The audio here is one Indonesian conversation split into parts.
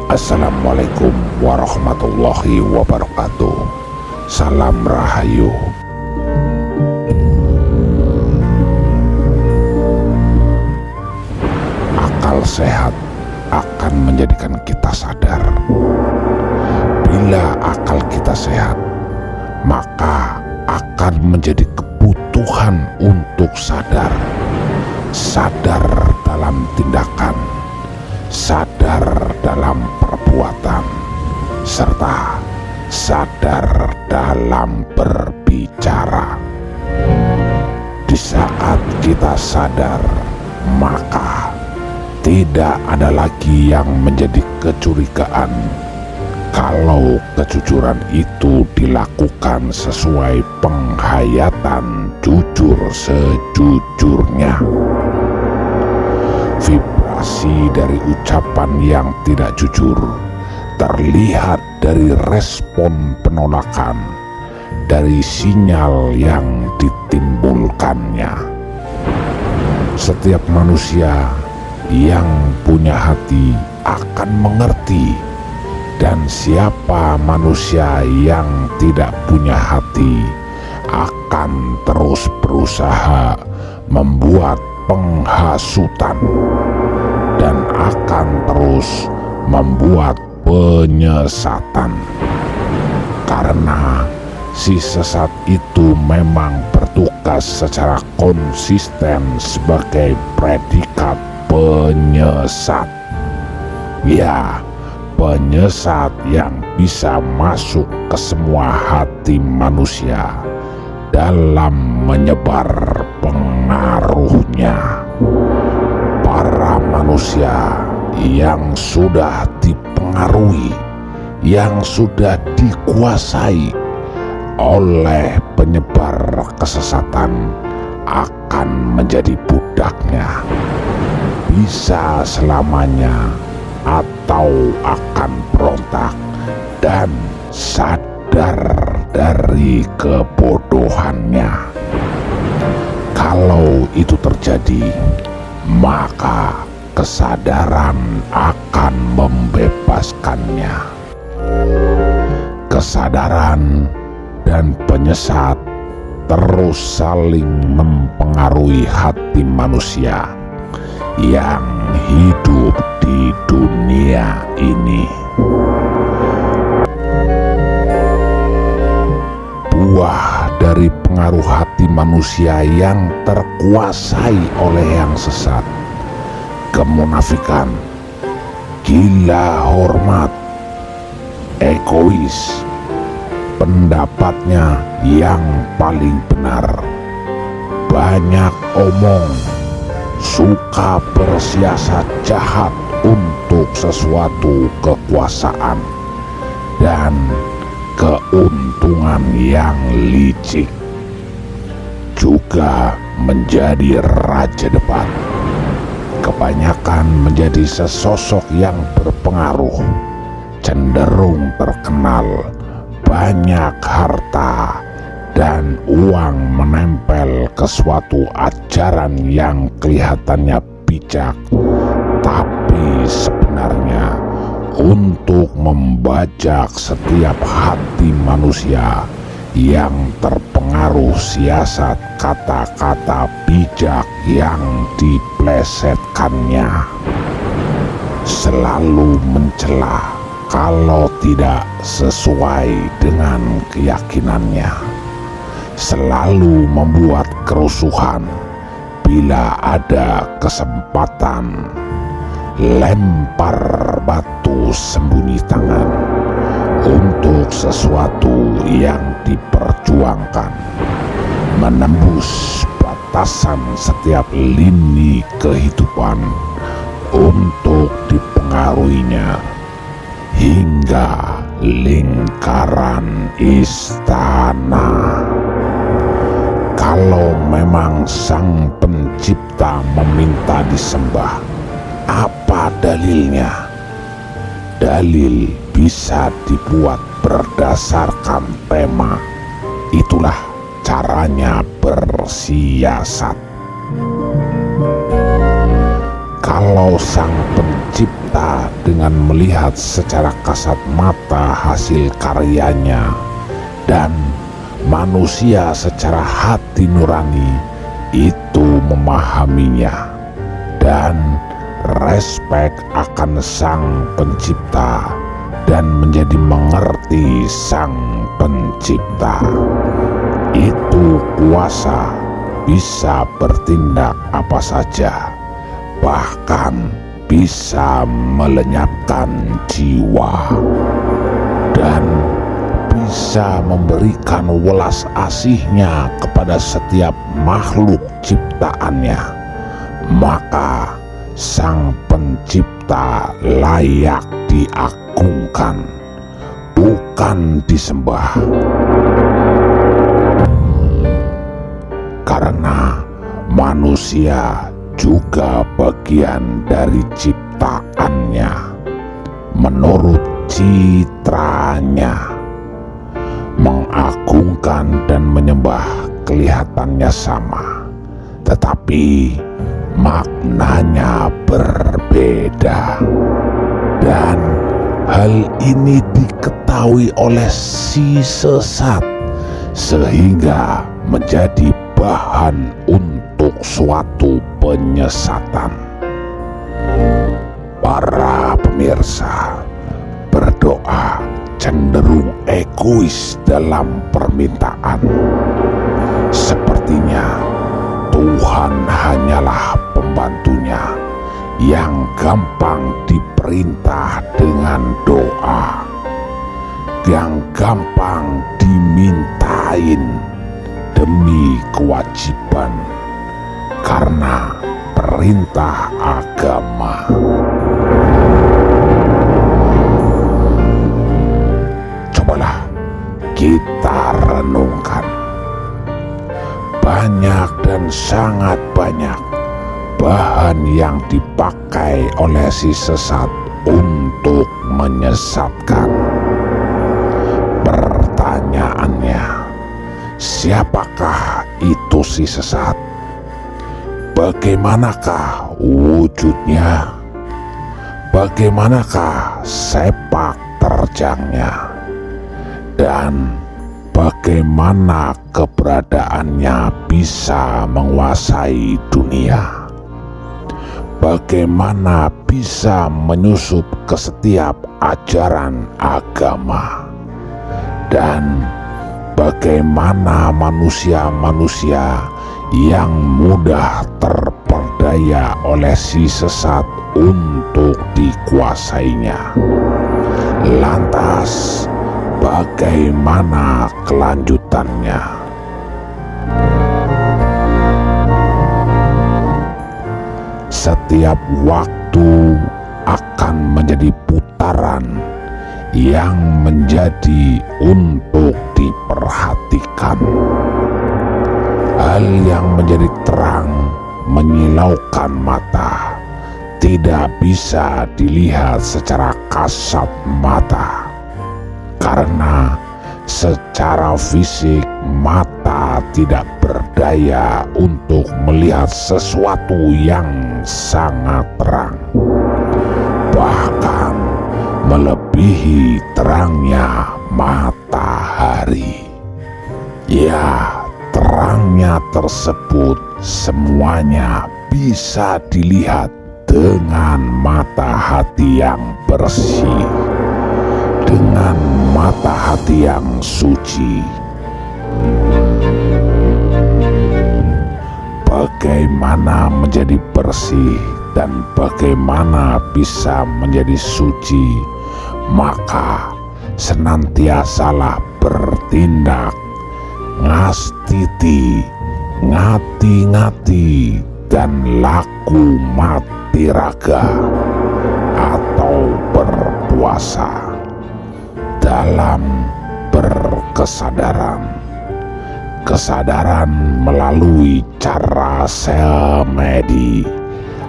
Assalamualaikum warahmatullahi wabarakatuh. Salam Rahayu. Akal sehat akan menjadikan kita sadar. Bila akal kita sehat, maka akan menjadi kebutuhan untuk sadar. Sadar dalam tindakan, sadar dalam perbuatan, serta sadar dalam berbicara. Di saat kita sadar, maka tidak ada lagi yang menjadi kecurigaan kalau kejujuran itu dilakukan sesuai penghayatan jujur sejujurnya. Vibrasi dari ucapan yang tidak jujur terlihat dari respon penolakan, dari sinyal yang ditimbulkannya. Setiap manusia yang punya hati akan mengerti, dan siapa manusia yang tidak punya hati akan terus berusaha membuat penghasutan dan akan terus membuat penyesatan, karena si sesat itu memang bertugas secara konsisten sebagai predikat penyesat. Ya, penyesat yang bisa masuk ke semua hati manusia dalam menyebar pengaruhnya. Para manusia yang sudah dipengaruhi, yang sudah dikuasai oleh penyebar kesesatan akan menjadi budaknya, bisa selamanya atau akan berontak dan sadar dari kebodohannya. Kalau itu terjadi, maka kesadaran akan membebaskannya. Kesadaran dan penyesat terus saling mempengaruhi hati manusia yang hidup di dunia ini. Buah dari pengaruh hati manusia yang terkuasai oleh yang sesat: kemunafikan, gila hormat, egois, pendapatnya yang paling benar, banyak omong, suka bersiasat jahat untuk sesuatu kekuasaan, dan keuntungan yang licik. Juga menjadi raja debat. Kebanyakan menjadi sesosok yang berpengaruh, cenderung terkenal, banyak harta dan uang menempel ke suatu ajaran yang kelihatannya bijak, tapi sebenarnya untuk membajak setiap hati manusia yang terpengaruh siasat kata-kata bijak yang diplesetkannya. Selalu mencela kalau tidak sesuai dengan keyakinannya, selalu membuat kerusuhan bila ada kesempatan, lempar batu sembunyi tangan untuk sesuatu yang diperjuangkan, menembus batasan setiap lini kehidupan untuk dipengaruhinya hingga lingkaran istana. Kalau memang sang pencipta meminta disembah, apa dalilnya? Dalil bisa dibuat berdasarkan tema. Itulah caranya bersiasat. kalau Sang Pencipta dengan melihat secara kasat mata hasil karyanya dan manusia secara hati nurani itu memahaminya dan respek akan Sang Pencipta dan menjadi mengerti Sang Pencipta, itu kuasa bisa bertindak apa saja, bahkan bisa melenyapkan jiwa dan bisa memberikan welas asihnya kepada setiap makhluk ciptaannya. Maka Sang Pencipta layak diagungkan, bukan disembah. Karena manusia juga bagian dari ciptaannya menurut citranya. Mengagungkan dan menyembah kelihatannya sama, tetapi maknanya berbeda. Dan hal ini diketahui oleh si sesat sehingga menjadi bahan untuk suatu penyesatan. Para pemirsa, berdoa cenderung egois dalam permintaan. Sepertinya Tuhan hanyalah pembantunya yang gampang diperintah dengan doa, yang gampang dimintain demi kewajiban karena perintah agama. Cobalah kita renungkan. Banyak dan sangat banyak bahan yang dipakai oleh si sesat untuk menyesatkan. Pertanyaannya, siapakah itu si sesat? Bagaimanakah wujudnya? Bagaimanakah sepak terjangnya? Dan bagaimana keberadaannya bisa menguasai dunia? Bagaimana bisa menyusup ke setiap ajaran agama? Dan bagaimana manusia-manusia yang mudah terperdaya oleh si sesat untuk dikuasainya? Lantas, bagaimana kelanjutannya? Setiap waktu akan menjadi putaran yang menjadi untuk diperhatikan. Hal yang menjadi terang menyilaukan mata tidak bisa dilihat secara kasat mata, karena secara fisik mata tidak berdaya untuk melihat sesuatu yang sangat terang, bahkan melebihi terangnya matahari. Ya, terangnya tersebut semuanya bisa dilihat dengan mata hati yang bersih, dengan mata hati yang suci. Bagaimana menjadi bersih dan bagaimana bisa menjadi suci? Maka senantiasalah bertindak ngastiti, ngati-ngati, dan laku mati raga atau berpuasa dalam berkesadaran. Kesadaran melalui cara semedi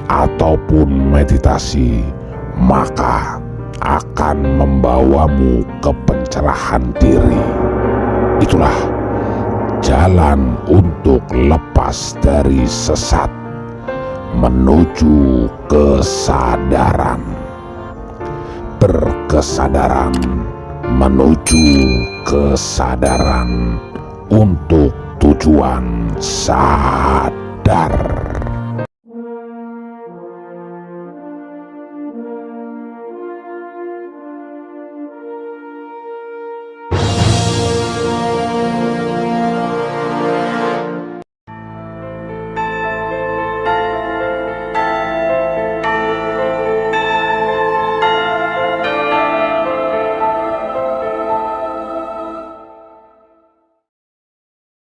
ataupun meditasi, maka akan membawamu ke pencerahan diri. Itulah jalan untuk lepas dari sesat, menuju kesadaran. Berkesadaran menuju kesadaran untuk tujuan sadar.